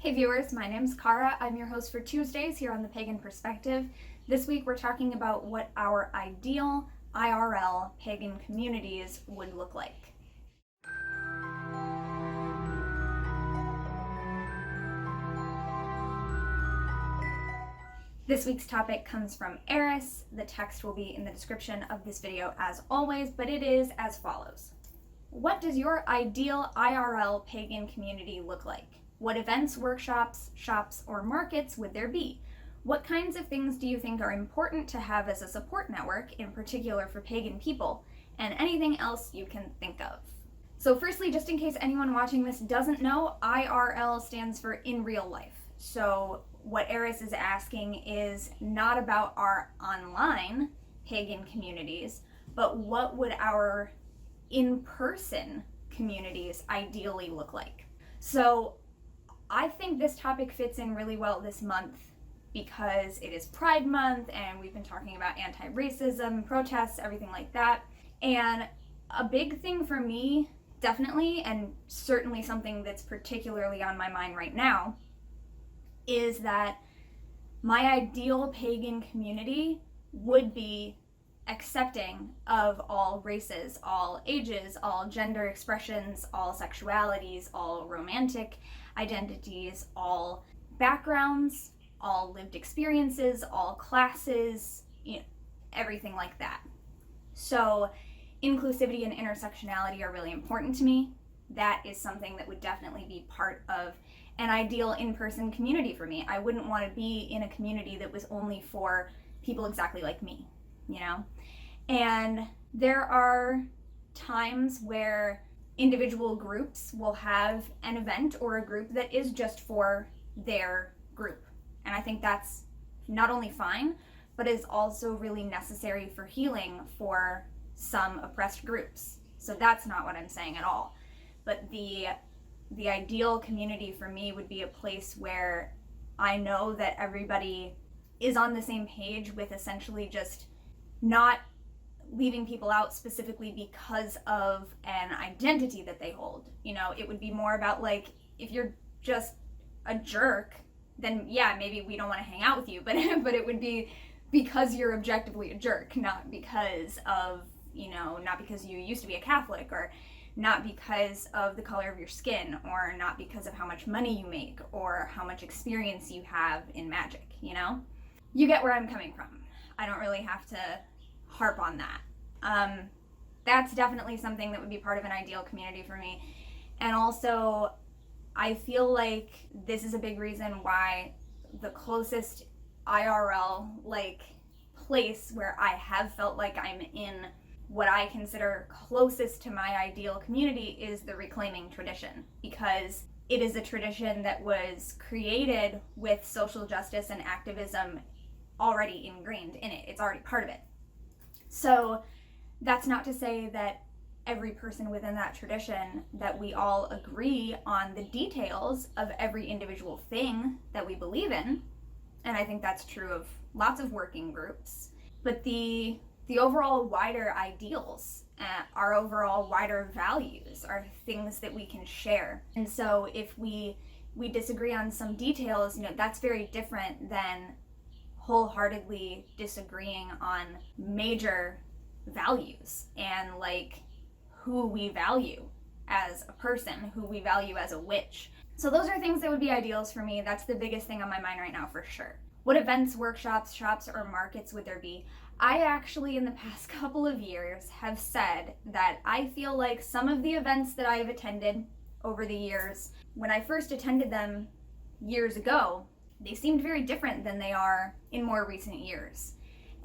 Hey viewers, my name's Kara. I'm your host for Tuesdays here on the Pagan Perspective. This week we're talking about what our ideal IRL pagan communities would look like. This week's topic comes from Eris. The text will be in the description of this video as always, but it is as follows. What does your ideal IRL pagan community look like? What events, workshops, shops, or markets would there be? What kinds of things do you think are important to have as a support network, in particular for pagan people, and anything else you can think of? So firstly, just in case anyone watching this doesn't know, IRL stands for in real life. So what Eris is asking is not about our online pagan communities, but what would our in-person communities ideally look like? So I think this topic fits in really well this month because it is Pride Month and we've been talking about anti-racism, protests, everything like that. And a big thing for me, definitely, and certainly something that's particularly on my mind right now, is that my ideal pagan community would be accepting of all races, all ages, all gender expressions, all sexualities, all romantic identities, all backgrounds, all lived experiences, all classes, everything like that. So inclusivity and intersectionality are really important to me. That is something that would definitely be part of an ideal in-person community for me. I wouldn't want to be in a community that was only for people exactly like me, And there are times where individual groups will have an event or a group that is just for their group. And I think that's not only fine, but is also really necessary for healing for some oppressed groups. So that's not what I'm saying at all. But the ideal community for me would be a place where I know that everybody is on the same page with essentially just not leaving people out specifically because of an identity that they hold. It would be more about like, if you're just a jerk, then yeah, maybe we don't want to hang out with you, but it would be because you're objectively a jerk, not because of, not because you used to be a Catholic, or not because of the color of your skin, or not because of how much money you make, or how much experience you have in magic, You get where I'm coming from. I don't really have to harp on that. That's definitely something that would be part of an ideal community for me. And also, I feel like this is a big reason why the closest IRL place where I have felt like I'm in what I consider closest to my ideal community is the reclaiming tradition, because it is a tradition that was created with social justice and activism already ingrained in it. It's already part of it. So that's not to say that every person within that tradition, that we all agree on the details of every individual thing that we believe in. And I think that's true of lots of working groups. But the overall wider ideals, our overall wider values are things that we can share. And so if we disagree on some details, that's very different than wholeheartedly disagreeing on major values and who we value as a person, who we value as a witch. So those are things that would be ideals for me. That's the biggest thing on my mind right now for sure. What events, workshops, shops, or markets would there be? I actually, in the past couple of years, have said that I feel like some of the events that I have attended over the years, when I first attended them years ago, they seemed very different than they are in more recent years.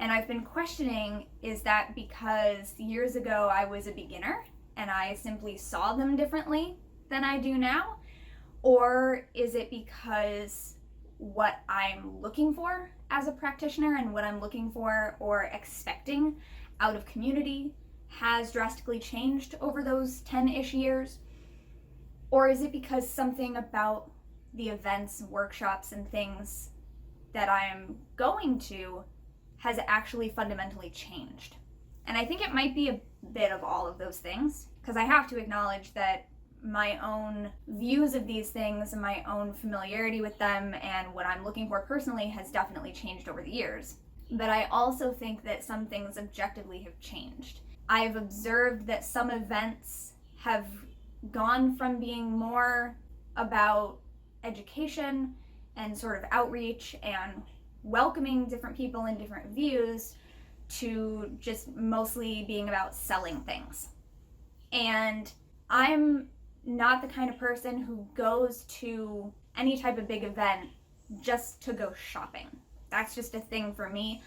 And I've been questioning, is that because years ago I was a beginner and I simply saw them differently than I do now? Or is it because what I'm looking for as a practitioner and what I'm looking for or expecting out of community has drastically changed over those 10-ish years? Or is it because something about the events, workshops, and things that I'm going to has actually fundamentally changed? And I think it might be a bit of all of those things, because I have to acknowledge that my own views of these things and my own familiarity with them and what I'm looking for personally has definitely changed over the years. But I also think that some things objectively have changed. I've observed that some events have gone from being more about education and sort of outreach and welcoming different people and different views to just mostly being about selling things. And I'm not the kind of person who goes to any type of big event just to go shopping. That's just a thing for me.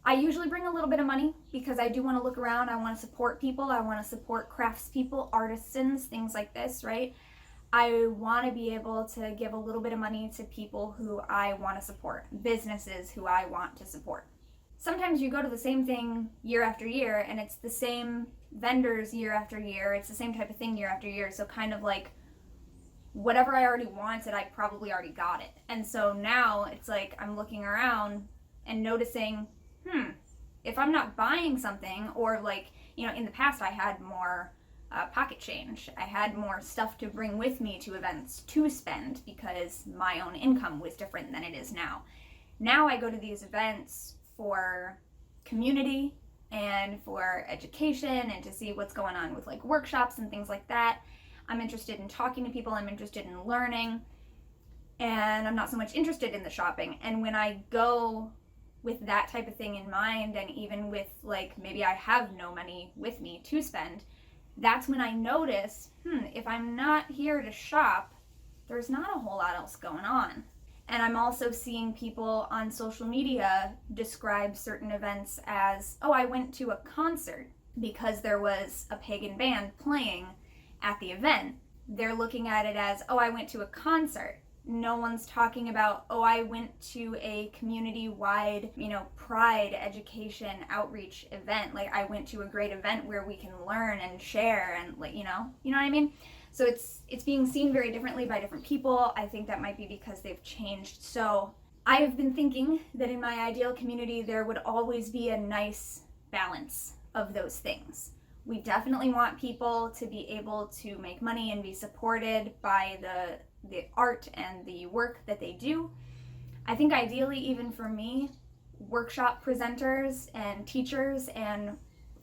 I usually bring a little bit of money because I do want to look around. I want to support people. I want to support craftspeople, artisans, things like this, right? I want to be able to give a little bit of money to people who I want to support, businesses who I want to support. Sometimes you go to the same thing year after year and it's the same vendors year after year. It's the same type of thing year after year. So kind of like whatever I already wanted, I probably already got it. And so now it's like I'm looking around and noticing, if I'm not buying something, or like, in the past I had more pocket change. I had more stuff to bring with me to events to spend because my own income was different than it is now. Now I go to these events for community and for education and to see what's going on with like workshops and things like that. I'm interested in talking to people. I'm interested in learning. And I'm not so much interested in the shopping. And when I go with that type of thing in mind, and even with like maybe I have no money with me to spend, that's when I notice, if I'm not here to shop, there's not a whole lot else going on. And I'm also seeing people on social media describe certain events as, oh, I went to a concert because there was a pagan band playing at the event. They're looking at it as, oh, I went to a concert. No one's talking about, oh, I went to a community-wide, pride, education, outreach event. Like, I went to a great event where we can learn and share and, like, you know what I mean? So it's being seen very differently by different people. I think that might be because they've changed. So I have been thinking that in my ideal community, there would always be a nice balance of those things. We definitely want people to be able to make money and be supported by the art and the work that they do. I think ideally, even for me, workshop presenters and teachers and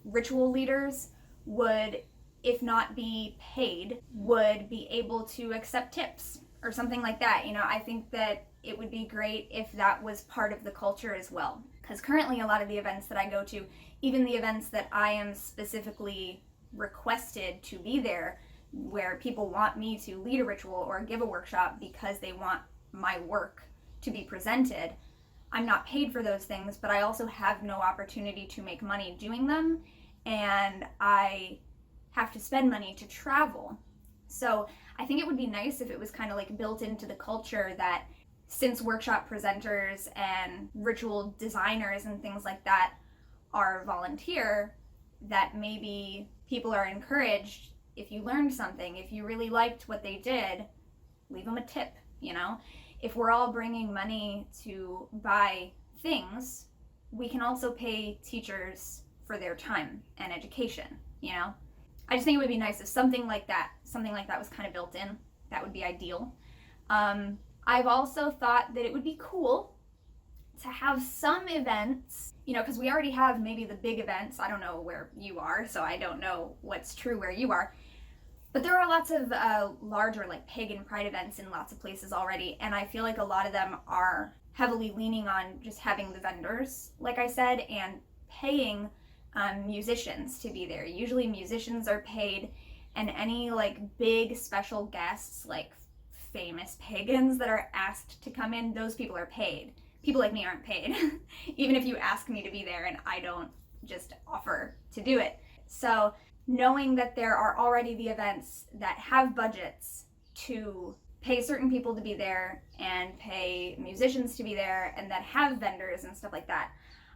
ritual leaders would, if not be paid, would be able to accept tips or something like that. I think that it would be great if that was part of the culture as well. Because currently a lot of the events that I go to, even the events that I am specifically requested to be there, where people want me to lead a ritual or give a workshop because they want my work to be presented, I'm not paid for those things, but I also have no opportunity to make money doing them, and I have to spend money to travel. So I think it would be nice if it was kind of like built into the culture that since workshop presenters and ritual designers and things like that are volunteer, that maybe people are encouraged, if you learned something, if you really liked what they did, leave them a tip, If we're all bringing money to buy things, we can also pay teachers for their time and education, I just think it would be nice if something like that was kind of built in. That would be ideal. I've also thought that it would be cool to have some events, because we already have maybe the big events. I don't know where you are, so I don't know what's true where you are. But there are lots of larger like pagan pride events in lots of places already, and I feel like a lot of them are heavily leaning on just having the vendors, like I said, and paying musicians to be there. Usually musicians are paid, and any like big special guests, like famous pagans that are asked to come in, those people are paid. People like me aren't paid, even if you ask me to be there and I don't just offer to do it. So knowing that there are already the events that have budgets to pay certain people to be there and pay musicians to be there and that have vendors and stuff like that,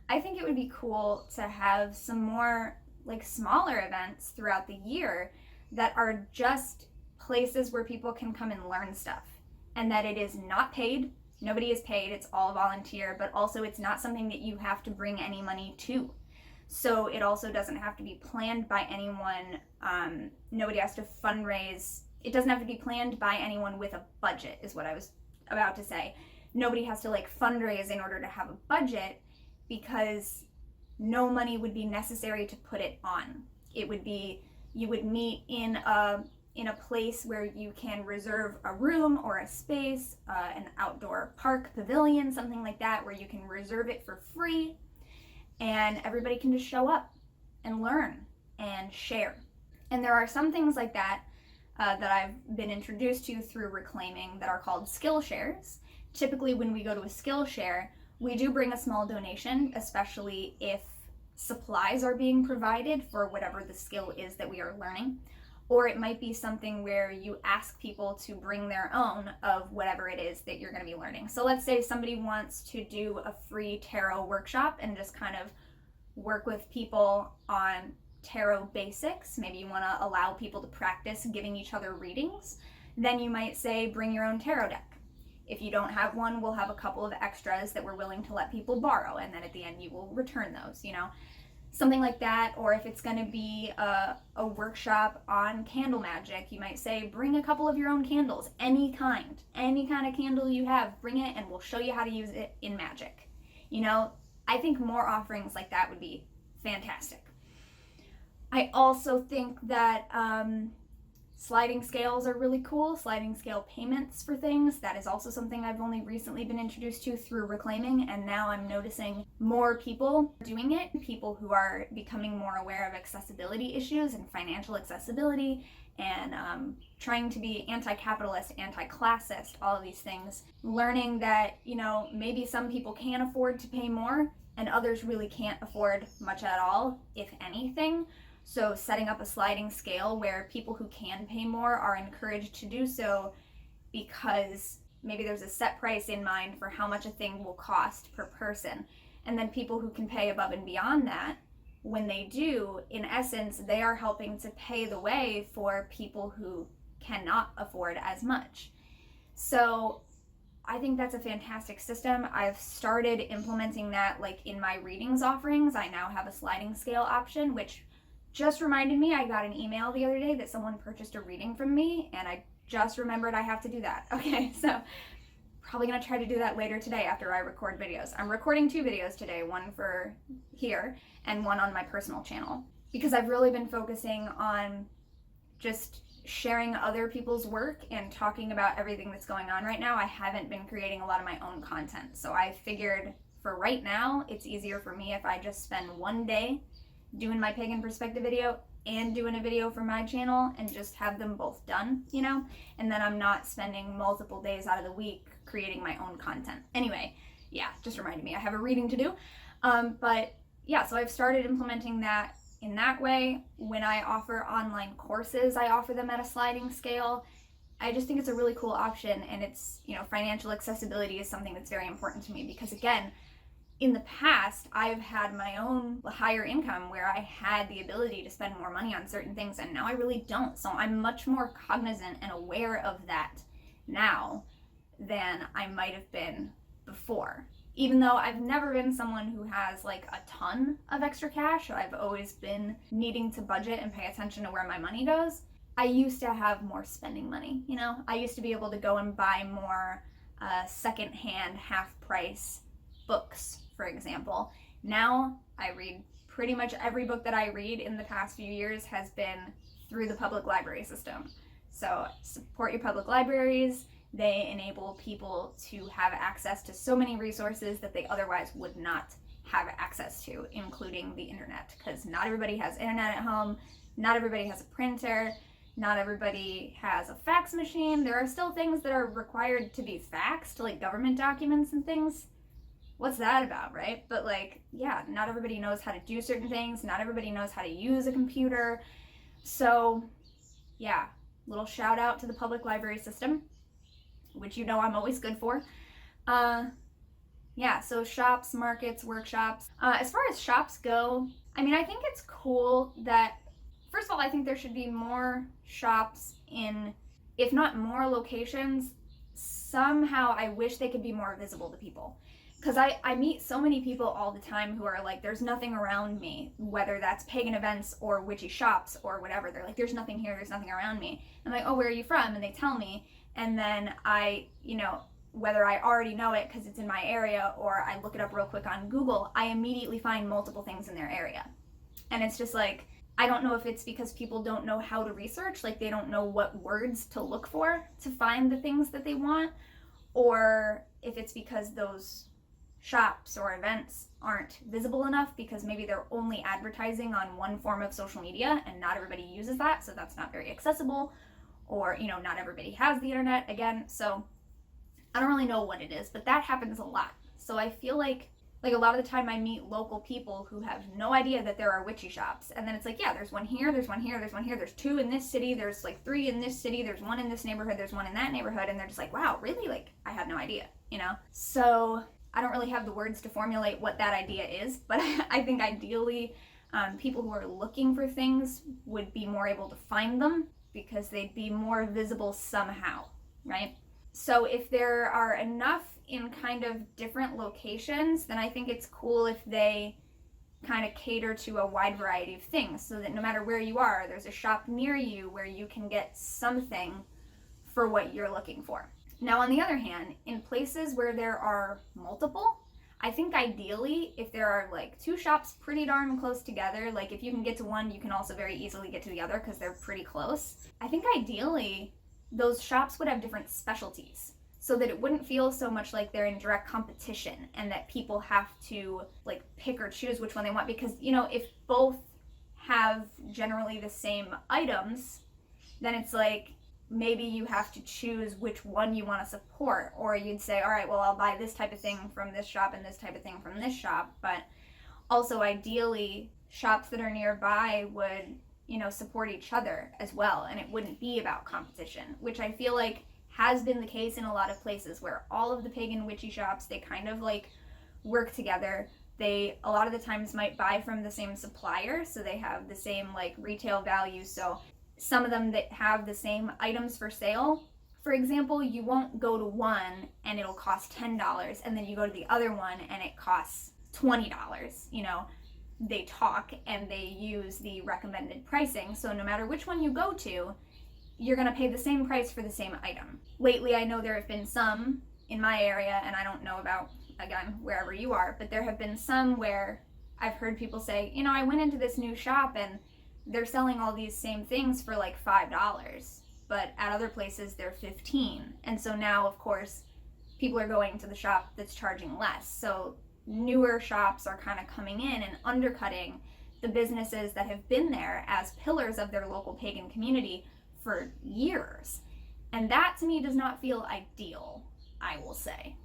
I think it would be cool to have some more like smaller events throughout the year that are just places where people can come and learn stuff, and that it is not paid. Nobody is paid, it's all volunteer, but also it's not something that you have to bring any money to. So it also doesn't have to be planned by anyone. Nobody has to fundraise It doesn't have to be planned by anyone with a budget, is what I was about to say. Nobody has to like fundraise in order to have a budget, because no money would be necessary to put it on. It would be, you would meet in a place where you can reserve a room or a space, an outdoor park pavilion, something like that, where you can reserve it for free, and everybody can just show up and learn and share. And there are some things like that that I've been introduced to through Reclaiming that are called skill shares. Typically when we go to a skill share, we do bring a small donation, especially if supplies are being provided for whatever the skill is that we are learning. Or it might be something where you ask people to bring their own of whatever it is that you're going to be learning. So let's say somebody wants to do a free tarot workshop and just kind of work with people on tarot basics. Maybe you want to allow people to practice giving each other readings. Then you might say, bring your own tarot deck. If you don't have one, we'll have a couple of extras that we're willing to let people borrow, and then at the end you will return those, you know, something like that. Or if it's going to be a workshop on candle magic, you might say, bring a couple of your own candles, any kind of candle you have, bring it and we'll show you how to use it in magic. You know, I think more offerings like that would be fantastic. I also think that sliding scales are really cool. Sliding scale payments for things, that is also something I've only recently been introduced to through Reclaiming, and now I'm noticing more people doing it, people who are becoming more aware of accessibility issues and financial accessibility, and trying to be anti-capitalist, anti-classist, all of these things. Learning that, you know, maybe some people can afford to pay more and others really can't afford much at all, if anything. So setting up a sliding scale where people who can pay more are encouraged to do so, because maybe there's a set price in mind for how much a thing will cost per person. And then people who can pay above and beyond that, when they do, in essence, they are helping to pay the way for people who cannot afford as much. So I think that's a fantastic system. I've started implementing that like in my readings offerings. I now have a sliding scale option, which just reminded me, I got an email the other day that someone purchased a reading from me, and I just remembered I have to do that. Okay, so probably gonna try to do that later today after I record videos. I'm recording 2 videos today, one for here and one on my personal channel, because I've really been focusing on just sharing other people's work and talking about everything that's going on right now. I haven't been creating a lot of my own content, so I figured for right now, it's easier for me if I just spend one day doing my pagan perspective video and doing a video for my channel and just have them both done, you know, and then I'm not spending multiple days out of the week creating my own content. Anyway, yeah, just reminded me I have a reading to do. But yeah, so I've started implementing that in that way. When I offer online courses, I offer them at a sliding scale. I just think it's a really cool option, and it's, you know, financial accessibility is something that's very important to me, because again, in the past, I've had my own higher income where I had the ability to spend more money on certain things, and now I really don't. So I'm much more cognizant and aware of that now than I might have been before. Even though I've never been someone who has like a ton of extra cash, I've always been needing to budget and pay attention to where my money goes. I used to have more spending money, you know? I used to be able to go and buy more secondhand, half price books, for example. Now I read pretty much every book that I read in the past few years has been through the public library system. So support your public libraries. They enable people to have access to so many resources that they otherwise would not have access to, including the internet, because not everybody has internet at home, not everybody has a printer, not everybody has a fax machine. There are still things that are required to be faxed, like government documents and things. What's that about, right? But like, yeah, not everybody knows how to do certain things. Not everybody knows how to use a computer. So yeah, little shout out to the public library system, which you know I'm always good for. Yeah, so shops, markets, workshops. As far as shops go, I mean, I think it's cool that, first of all, I think there should be more shops in, if not more locations, somehow I wish they could be more visible to people. Because I meet so many people all the time who are like, there's nothing around me, whether that's pagan events or witchy shops or whatever. They're like, there's nothing here, there's nothing around me. I'm like, oh, where are you from? And they tell me. And then I, whether I already know it because it's in my area or I look it up real quick on Google, I immediately find multiple things in their area. And it's just like, I don't know if it's because people don't know how to research, like they don't know what words to look for to find the things that they want, or if it's because those shops or events aren't visible enough because maybe they're only advertising on one form of social media and not everybody uses that, so that's not very accessible, or not everybody has the internet again. So I don't really know what it is, but that happens a lot. So I feel like a lot of the time I meet local people who have no idea that there are witchy shops, and then it's like, yeah, there's one here, there's one here, there's one here, there's 2 in this city, there's like 3 in this city, there's 1 in this neighborhood, there's 1 in that neighborhood, and they're just like, wow, really? Like, I had no idea, So I don't really have the words to formulate what that idea is, but I think ideally people who are looking for things would be more able to find them because they'd be more visible somehow, right? So if there are enough in kind of different locations, then I think it's cool if they kind of cater to a wide variety of things so that no matter where you are, there's a shop near you where you can get something for what you're looking for. Now, on the other hand, in places where there are multiple, I think ideally, if there are like 2 shops pretty darn close together, like if you can get to one, you can also very easily get to the other because they're pretty close. I think ideally, those shops would have different specialties so that it wouldn't feel so much like they're in direct competition and that people have to like pick or choose which one they want, because if both have generally the same items, then it's like maybe you have to choose which one you want to support, or you'd say, all right, well, I'll buy this type of thing from this shop and this type of thing from this shop. But also ideally, shops that are nearby would support each other as well, and it wouldn't be about competition, which I feel like has been the case in a lot of places where all of the pagan witchy shops, they kind of like work together. They a lot of the times might buy from the same supplier, so they have the same like retail value. So some of them that have the same items for sale, for example, you won't go to one and it'll cost $10 and then you go to the other one and it costs $20. They talk and they use the recommended pricing, so no matter which one you go to, you're going to pay the same price for the same item. Lately, I know there have been some in my area, and I don't know about, again, wherever you are, but there have been some where I've heard people say, I went into this new shop and they're selling all these same things for like $5, but at other places they're $15. And so now, of course, people are going to the shop that's charging less. So newer shops are kind of coming in and undercutting the businesses that have been there as pillars of their local pagan community for years. And that to me does not feel ideal, I will say.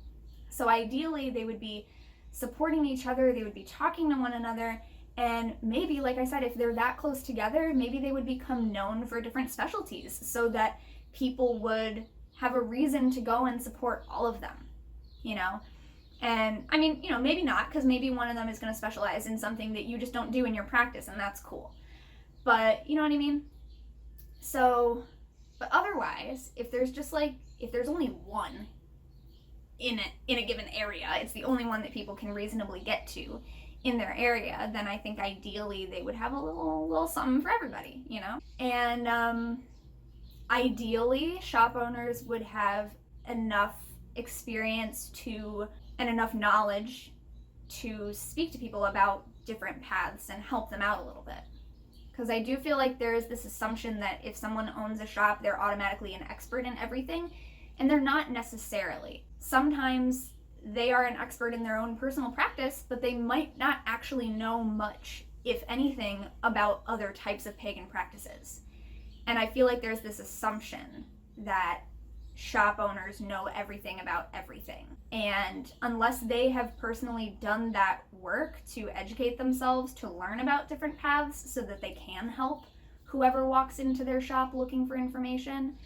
So ideally they would be supporting each other, they would be talking to one another, and maybe, like I said, if they're that close together, maybe they would become known for different specialties so that people would have a reason to go and support all of them, And I mean, maybe not, because maybe one of them is going to specialize in something that you just don't do in your practice, and that's cool. But you know what I mean? So, but otherwise, if there's only one in a given area, it's the only one that people can reasonably get to in their area, then I think ideally they would have a little something for everybody, And ideally, shop owners would have enough experience and enough knowledge to speak to people about different paths and help them out a little bit. Because I do feel like there is this assumption that if someone owns a shop, they're automatically an expert in everything, and they're not necessarily. Sometimes they are an expert in their own personal practice, but they might not actually know much, if anything, about other types of pagan practices. And I feel like there's this assumption that shop owners know everything about everything. And unless they have personally done that work to educate themselves, to learn about different paths so that they can help whoever walks into their shop looking for information,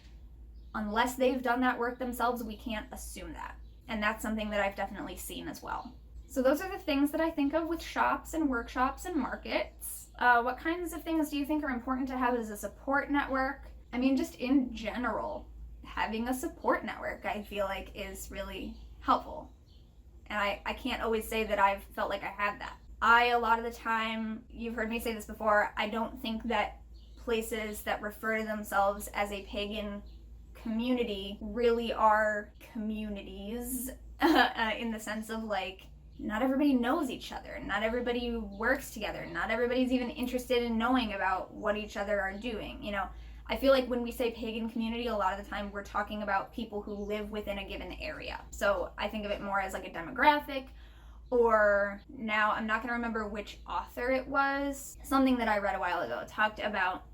unless they've done that work themselves, we can't assume that. And that's something that I've definitely seen as well. So those are the things that I think of with shops and workshops and markets. What kinds of things do you think are important to have as a support network? I mean, just in general, having a support network, I feel like, is really helpful. And I can't always say that I've felt like I had that. A lot of the time, you've heard me say this before, I don't think that places that refer to themselves as a pagan community really are communities in the sense of like, not everybody knows each other, not everybody works together, not everybody's even interested in knowing about what each other are doing. You know, I feel like when we say pagan community, a lot of the time we're talking about people who live within a given area. So I think of it more as like a demographic, or now I'm not going to remember which author it was. Something that I read a while ago talked about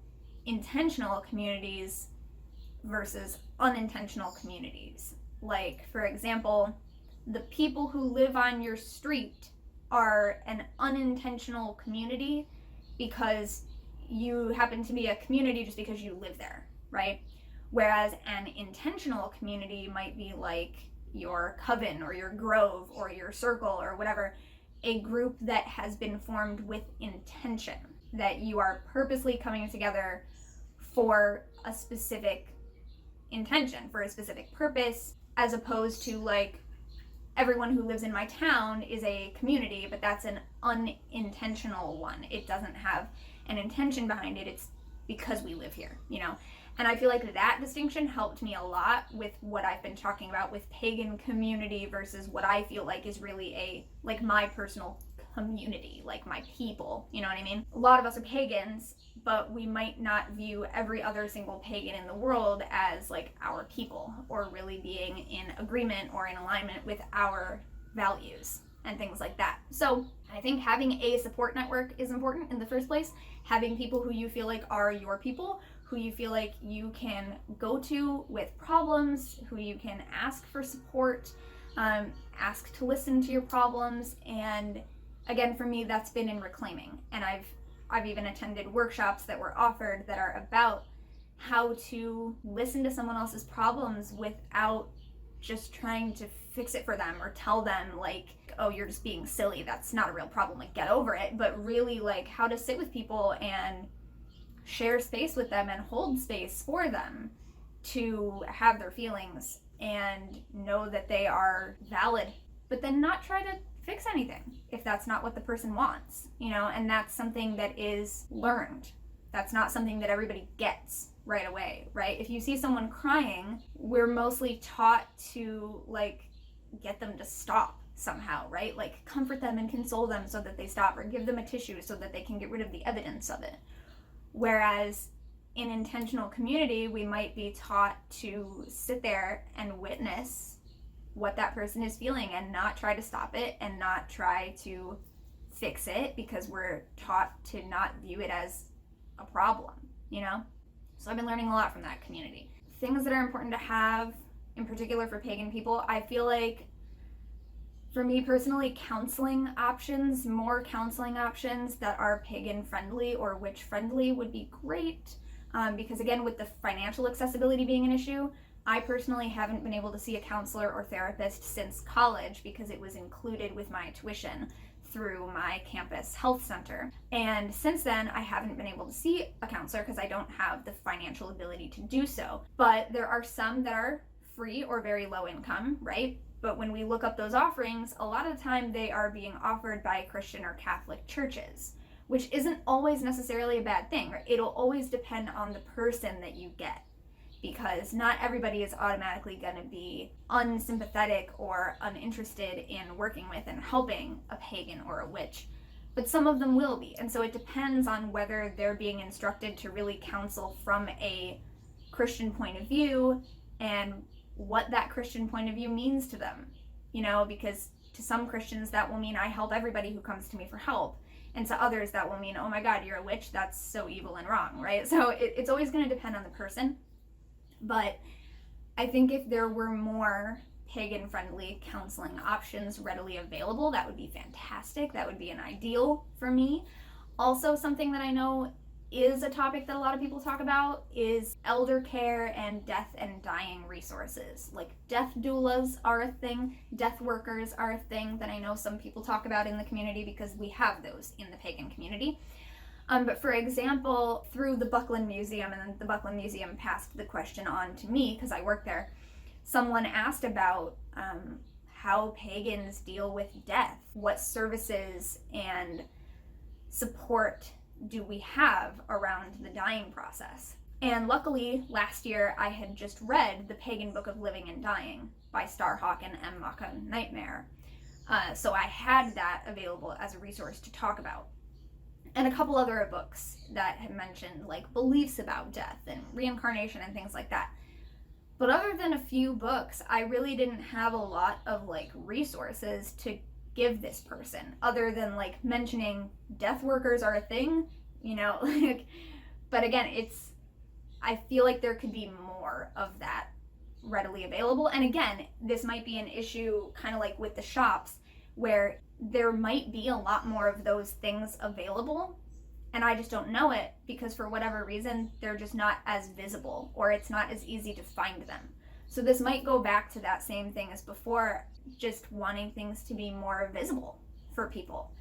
intentional communities versus unintentional communities. Like, for example, the people who live on your street are an unintentional community because you happen to be a community just because you live there, right? Whereas an intentional community might be like your coven or your grove or your circle or whatever, a group that has been formed with intention, that you are purposely coming together for a specific intention, for a specific purpose, as opposed to like, everyone who lives in my town is a community, but that's an unintentional one. It doesn't have an intention behind it. It's because we live here, you know? And I feel like that distinction helped me a lot with what I've been talking about with pagan community versus what I feel like is really like my personal community, like my people, you know what I mean? A lot of us are pagans, but we might not view every other single pagan in the world as like our people, or really being in agreement or in alignment with our values and things like that. So I think having a support network is important in the first place. Having people who you feel like are your people, who you feel like you can go to with problems, who you can ask for support, ask to listen to your problems. And again, for me, that's been in reclaiming. And I've even attended workshops that were offered that are about how to listen to someone else's problems without just trying to fix it for them or tell them like, oh, you're just being silly, that's not a real problem, like get over it. But really like how to sit with people and share space with them and hold space for them to have their feelings and know that they are valid, but then not try to fix anything if that's not what the person wants, you know? And that's something that is learned. That's not something that everybody gets right away, right? If you see someone crying, we're mostly taught to like get them to stop somehow, right? Like comfort them and console them so that they stop, or give them a tissue so that they can get rid of the evidence of it. Whereas in intentional community, we might be taught to sit there and witness what that person is feeling and not try to stop it and not try to fix it, because we're taught to not view it as a problem, you know? So I've been learning a lot from that community. Things that are important to have, in particular for pagan people, I feel like for me personally, more counseling options that are pagan friendly or witch friendly would be great. Because again, with the financial accessibility being an issue, I personally haven't been able to see a counselor or therapist since college because it was included with my tuition through my campus health center. And since then, I haven't been able to see a counselor because I don't have the financial ability to do so. But there are some that are free or very low income, right? But when we look up those offerings, a lot of the time they are being offered by Christian or Catholic churches, which isn't always necessarily a bad thing, right? It'll always depend on the person that you get, because not everybody is automatically going to be unsympathetic or uninterested in working with and helping a pagan or a witch, but some of them will be. And so it depends on whether they're being instructed to really counsel from a Christian point of view and what that Christian point of view means to them, you know, because to some Christians that will mean I help everybody who comes to me for help. And to others that will mean, oh my God, you're a witch, that's so evil and wrong, right? So it's always going to depend on the person. But I think if there were more pagan-friendly counseling options readily available, that would be fantastic. That would be an ideal for me. Also, something that I know is a topic that a lot of people talk about is elder care and death and dying resources. Like death doulas are a thing, death workers are a thing that I know some people talk about in the community because we have those in the pagan community. But for example, through the Buckland Museum, and then the Buckland Museum passed the question on to me because I work there, someone asked about how pagans deal with death. What services and support do we have around the dying process? And luckily, last year I had just read The Pagan Book of Living and Dying by Starhawk and M. Macha Nightmare. So I had that available as a resource to talk about. And a couple other books that had mentioned like beliefs about death and reincarnation and things like that. But other than a few books, I really didn't have a lot of like resources to give this person, other than like mentioning death workers are a thing, you know. But again, I feel like there could be more of that readily available. And again, this might be an issue kind of like with the shops, where there might be a lot more of those things available, and I just don't know it because for whatever reason they're just not as visible, or it's not as easy to find them. So this might go back to that same thing as before, just wanting things to be more visible for people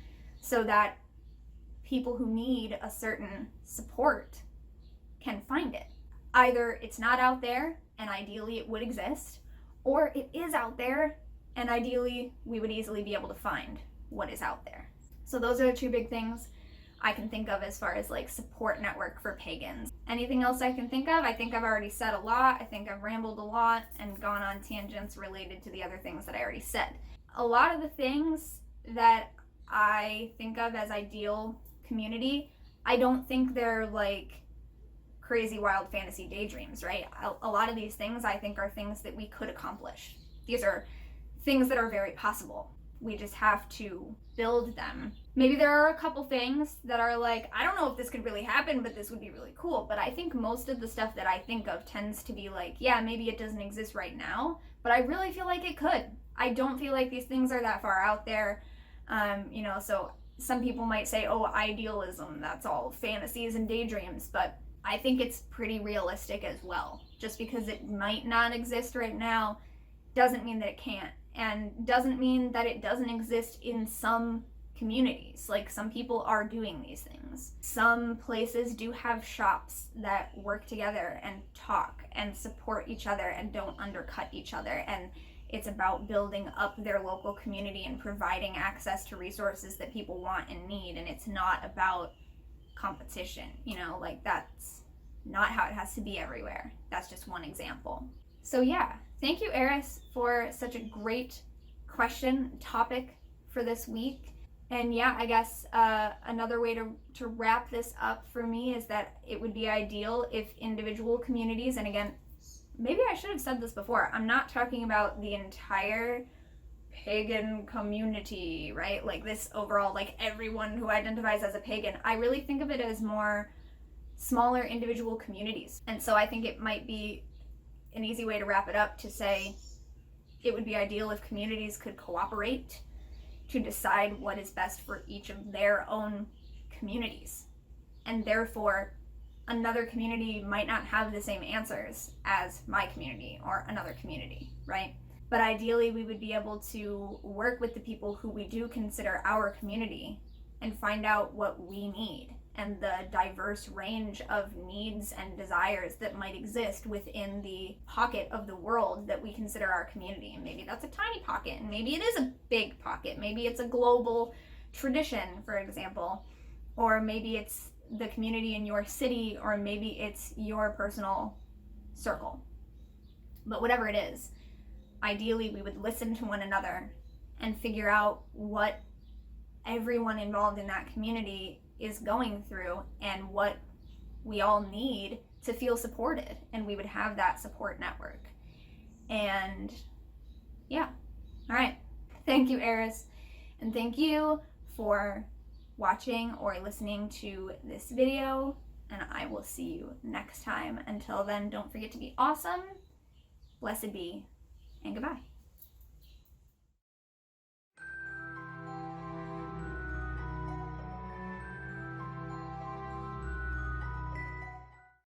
so that people who need a certain support can find it. Either it's not out there and ideally it would exist, or it is out there and ideally we would easily be able to find what is out there. So those are the two big things I can think of as far as like support network for pagans. Anything else I can think of? I think I've already said a lot. I think I've rambled a lot and gone on tangents related to the other things that I already said. A lot of the things that I think of as ideal community, I don't think they're like crazy wild fantasy daydreams, right? A lot of these things I think are things that we could accomplish. These are things that are very possible. We just have to build them. Maybe there are a couple things that are like, I don't know if this could really happen, but this would be really cool. But I think most of the stuff that I think of tends to be like, yeah, maybe it doesn't exist right now, but I really feel like it could. I don't feel like these things are that far out there. So some people might say, oh, idealism, that's all fantasies and daydreams, but I think it's pretty realistic as well. Just because it might not exist right now doesn't mean that it can't, and doesn't mean that it doesn't exist in some communities. Like, some people are doing these things. Some places do have shops that work together and talk and support each other and don't undercut each other, and it's about building up their local community and providing access to resources that people want and need, and it's not about competition, like that's not how it has to be everywhere. That's just one example. So yeah, thank you, Eris, for such a great topic for this week. And yeah, I guess another way to wrap this up for me is that it would be ideal if individual communities, and again, maybe I should have said this before, I'm not talking about the entire pagan community, right? Like this overall, like everyone who identifies as a pagan. I really think of it as more smaller individual communities. And so I think it might be an easy way to wrap it up to say it would be ideal if communities could cooperate to decide what is best for each of their own communities. And therefore, another community might not have the same answers as my community or another community, right? But ideally, we would be able to work with the people who we do consider our community and find out what we need and the diverse range of needs and desires that might exist within the pocket of the world that we consider our community. And maybe that's a tiny pocket, and maybe it is a big pocket. Maybe it's a global tradition, for example, or maybe it's the community in your city, or maybe it's your personal circle. But whatever it is, ideally we would listen to one another and figure out what everyone involved in that community is going through and what we all need to feel supported, and we would have that support network. And yeah, all right, thank you, Eris, and thank you for watching or listening to this video, and I will see you next time. Until then, don't forget to be awesome, blessed be, and goodbye.